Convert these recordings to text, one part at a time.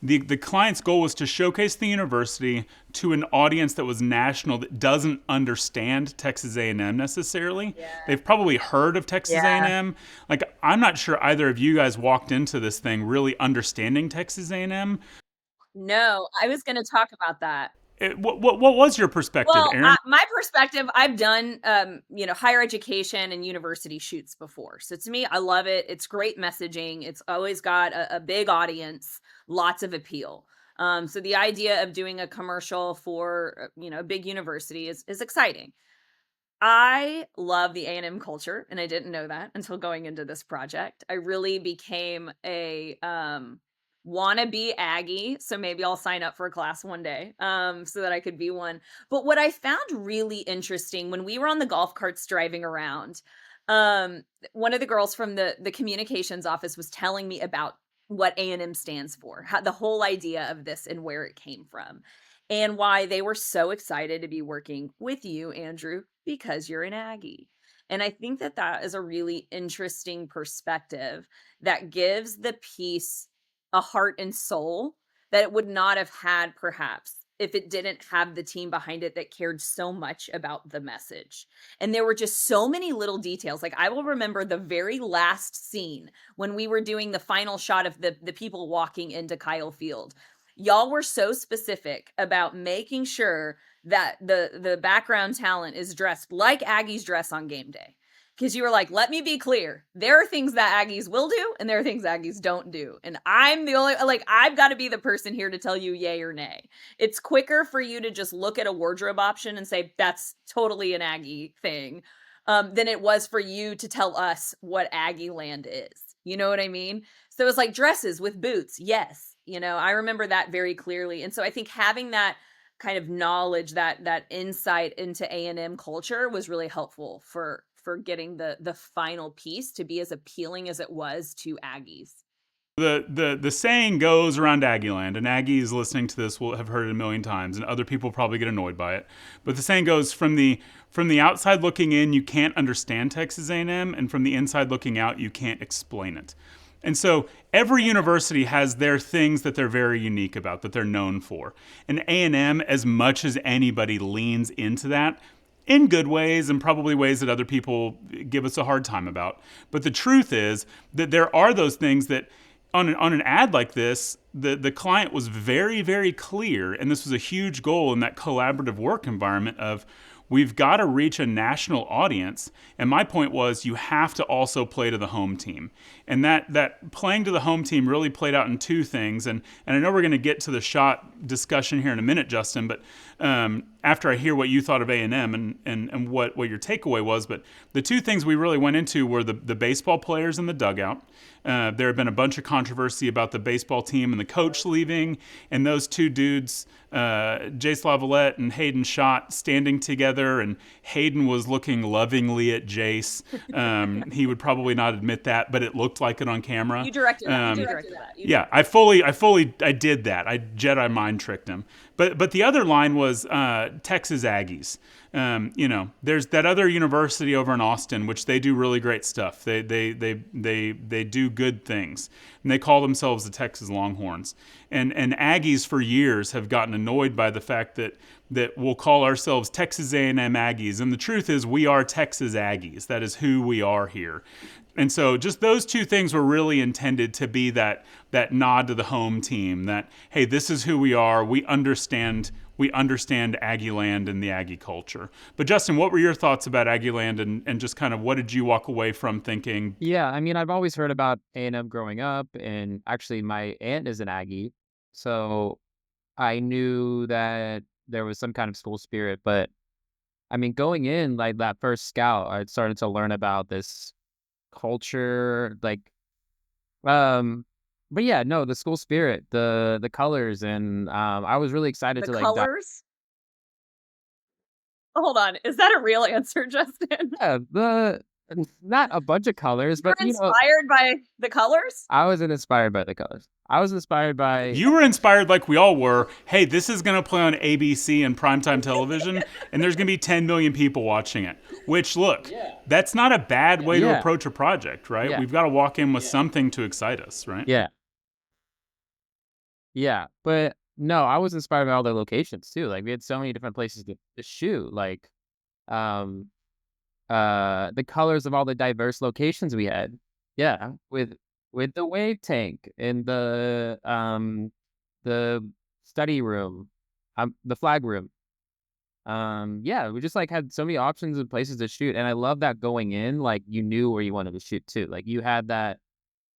the client's goal was to showcase the university to an audience that was national that doesn't understand Texas A&M necessarily. Yeah. They've probably heard of Texas Yeah. A&M. Like, I'm not sure either of you guys walked into this thing really understanding Texas A&M. No, I was going to talk about that. What was your perspective, Well, Aaron? my perspective, I've done, higher education and university shoots before. So to me, I love it. It's great messaging. It's always got a big audience, lots of appeal. So the idea of doing a commercial for, a big university is exciting. I love the A&M culture, and I didn't know that until going into this project. I really became a wannabe Aggie, so maybe I'll sign up for a class one day, so that I could be one. But what I found really interesting when we were on the golf carts driving around, one of the girls from the communications office was telling me about what A&M stands for, how, the whole idea of this and where it came from, and why they were so excited to be working with you, Andrew, because you're an Aggie. And I think that that is a really interesting perspective that gives the piece a heart and soul that it would not have had, perhaps, if it didn't have the team behind it that cared so much about the message. And there were just so many little details. Like, I will remember the very last scene when we were doing the final shot of the people walking into Kyle Field. Y'all were so specific about making sure that the background talent is dressed like Aggies dress on game day. Because you were like, let me be clear. There are things that Aggies will do, and there are things Aggies don't do. And I'm the only, like, I've got to be the person here to tell you yay or nay. It's quicker for you to just look at a wardrobe option and say, that's totally an Aggie thing, than it was for you to tell us what Aggie land is. You know what I mean? So it's like dresses with boots. Yes. I remember that very clearly. And so I think having that kind of knowledge, that insight into A&M culture was really helpful for getting the final piece to be as appealing as it was to Aggies. The saying goes around Aggieland, and Aggies listening to this will have heard it a million times, and other people probably get annoyed by it. But the saying goes, from the outside looking in, you can't understand Texas A&M, and from the inside looking out, you can't explain it. And so every university has their things that they're very unique about, that they're known for. And A&M, as much as anybody, leans into that in good ways and probably ways that other people give us a hard time about. But the truth is that there are those things that on an ad like this, the client was very, very clear, and this was a huge goal in that collaborative work environment of, we've got to reach a national audience. And my point was, you have to also play to the home team. And that playing to the home team really played out in two things. And I know we're going to get to the shot discussion here in a minute, Justin, but after I hear what you thought of A&M and what your takeaway was, but the two things we really went into were the baseball players in the dugout. There had been a bunch of controversy about the baseball team and the coach leaving, and those two dudes, Jace Lavalette and Hayden Schott, standing together, and Hayden was looking lovingly at Jace. He would probably not admit that, but it looked like it on camera. You directed that. You directed that. Yeah, I did that. I Jedi mind tricked him. But the other line was Texas Aggies. There's that other university over in Austin, which they do really great stuff. They do good things, and they call themselves the Texas Longhorns. And Aggies for years have gotten annoyed by the fact that we'll call ourselves Texas A&M Aggies, and the truth is we are Texas Aggies. That is who we are here. And so just those two things were really intended to be that nod to the home team, that, hey, this is who we are. We understand Aggieland and the Aggie culture. But Justin, what were your thoughts about Aggieland, and just kind of what did you walk away from thinking? Yeah, I mean, I've always heard about A&M growing up, and actually my aunt is an Aggie. So I knew that there was some kind of school spirit, but I mean, going in like that first scout, I started to learn about this culture, like, but yeah, no, the school spirit, the colors, and I was really excited The to like dive. colors? Hold on. Is that a real answer, Justin? Yeah, not a bunch of colors, You're but inspired by the colors? I wasn't inspired by the colors. I was inspired by You were inspired like we all were. Hey, this is going to play on ABC and primetime television, and there's going to be 10 million people watching it. Which, look, that's not a bad way to Yeah. approach a project, right? Yeah. We've got to walk in with something to excite us, right? yeah. Yeah, but no, I was inspired by all the locations too. Like we had so many different places to shoot. Like um the colors of all the diverse locations we had. Yeah, with the wave tank and the study room, the flag room. Yeah, we just like had so many options of places to shoot, and I love that going in, like you knew where you wanted to shoot too. Like you had that,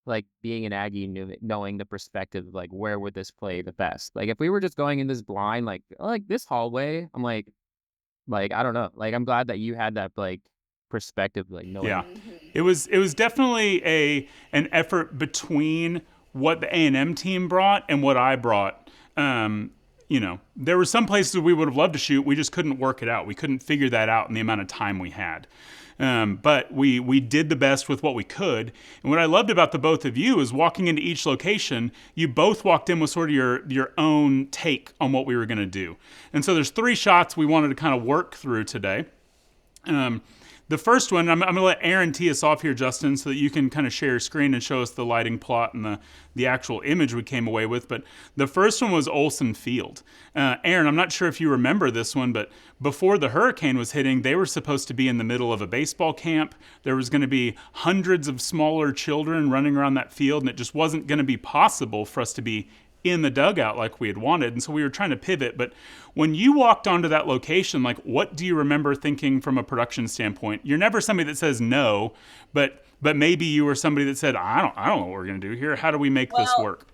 like being an Aggie, knowing the perspective of like where would this play the best. Like if we were just going in this blind, like this hallway, I'm like I don't know. Like I'm glad that you had that like perspective, like Yeah, knowing. Hmm. it was definitely an effort between what the A&M team brought and what I brought. There were some places we would have loved to shoot. We just couldn't work it out. We couldn't figure that out in the amount of time we had. But we did the best with what we could. And what I loved about the both of you is walking into each location, you both walked in with sort of your own take on what we were going to do. And so there's 3 shots we wanted to kind of work through today. Um, the first one, I'm going to let Aaron tee us off here, Justin, so that you can kind of share your screen and show us the lighting plot and the actual image we came away with. But the first one was Olson Field. Aaron, I'm not sure if you remember this one, but before the hurricane was hitting, they were supposed to be in the middle of a baseball camp. There was going to be hundreds of smaller children running around that field, and it just wasn't going to be possible for us to be in the dugout like we had wanted. And so we were trying to pivot. But when you walked onto that location, like what do you remember thinking from a production standpoint? You're never somebody that says no, but maybe you were somebody that said, I don't know what we're gonna do here. How do we make this Well, work?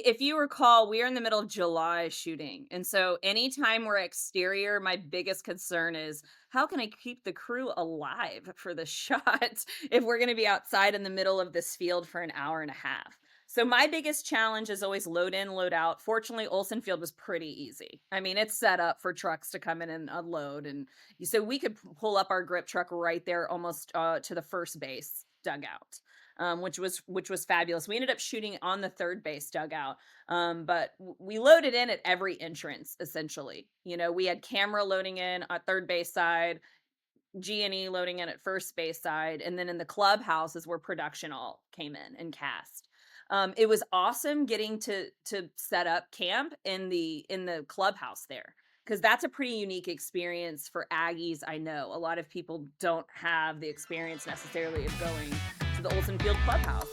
if you recall, we are in the middle of July shooting. And so anytime we're exterior, my biggest concern is how can I keep the crew alive for the shot if we're going to be outside in the middle of this field for an hour and a half? So my biggest challenge is always load in, load out. Fortunately, Olson Field was pretty easy. I mean, it's set up for trucks to come in and unload, and so we could pull up our grip truck right there, almost to the first base dugout, which was fabulous. We ended up shooting on the third base dugout, but we loaded in at every entrance essentially. We had camera loading in at third base side, G&E loading in at first base side, and then in the clubhouse is where production all came in and cast. It was awesome getting to set up camp in the clubhouse there, because that's a pretty unique experience for Aggies. I know a lot of people don't have the experience necessarily of going to the Olson Field clubhouse.